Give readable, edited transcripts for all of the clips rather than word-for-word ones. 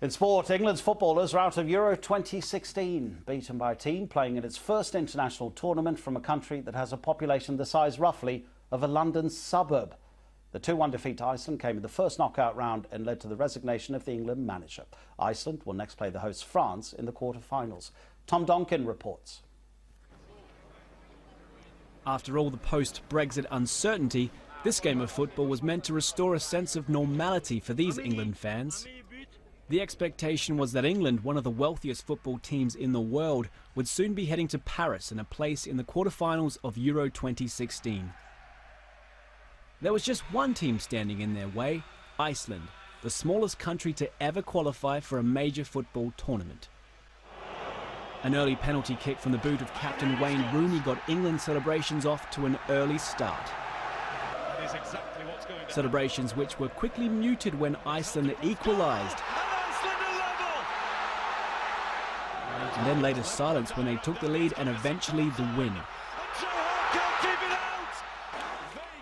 In sport, England's footballers are out of Euro 2016, beaten by a team playing in its first international tournament from a country that has a population the size roughly of a London suburb. The 2-1 defeat to Iceland came in the first knockout round and led to the resignation of the England manager. Iceland will next play the host France in the quarter-finals. Tom Donkin reports. After all the post-Brexit uncertainty, this game of football was meant to restore a sense of normality for these England fans. The expectation was that England, one of the wealthiest football teams in the world, would soon be heading to Paris and a place in the quarterfinals of Euro 2016. There was just one team standing in their way: Iceland, the smallest country to ever qualify for a major football tournament. An early penalty kick from the boot of captain Wayne Rooney got England celebrations off to an early start. Celebrations which were quickly muted when Iceland equalised. And then later silence when they took the lead and eventually the win.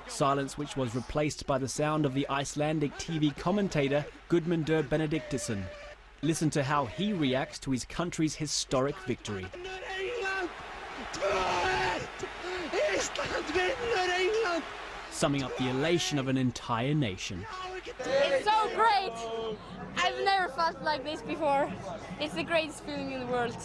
Silence which was replaced by the sound of the Icelandic TV commentator Guðmundur Benediktsson. Listen to how he reacts to his country's historic victory. Summing up the elation of an entire nation. It's so great! I've never felt like this before. It's the greatest feeling in the world.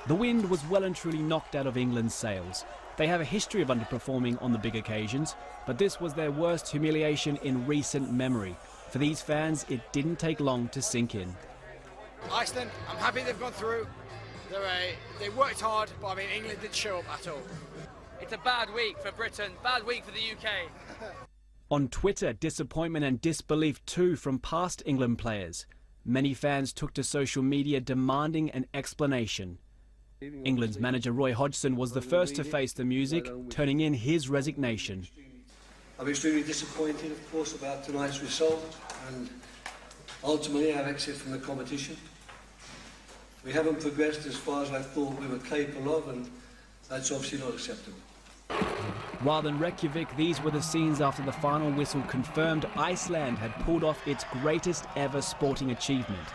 The wind was well and truly knocked out of England's sails. They have a history of underperforming on the big occasions, but this was their worst humiliation in recent memory. For these fans, it didn't take long to sink in. Iceland, I'm happy they've gone through. They worked hard, but I mean, England didn't show up at all. It's a bad week for Britain, bad week for the UK. On Twitter, disappointment and disbelief too from past England players. Many fans took to social media demanding an explanation. England's manager Roy Hodgson was the first to face the music, turning in his resignation. I'm extremely disappointed, of course, about tonight's result and ultimately our exit from the competition. We haven't progressed as far as I thought we were capable of, and that's obviously not acceptable. While in Reykjavik, these were the scenes after the final whistle confirmed Iceland had pulled off its greatest ever sporting achievement.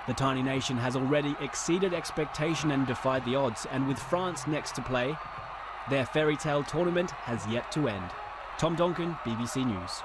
The tiny nation has already exceeded expectation and defied the odds, and with France next to play, their fairy tale tournament has yet to end. Tom Donkin, BBC News.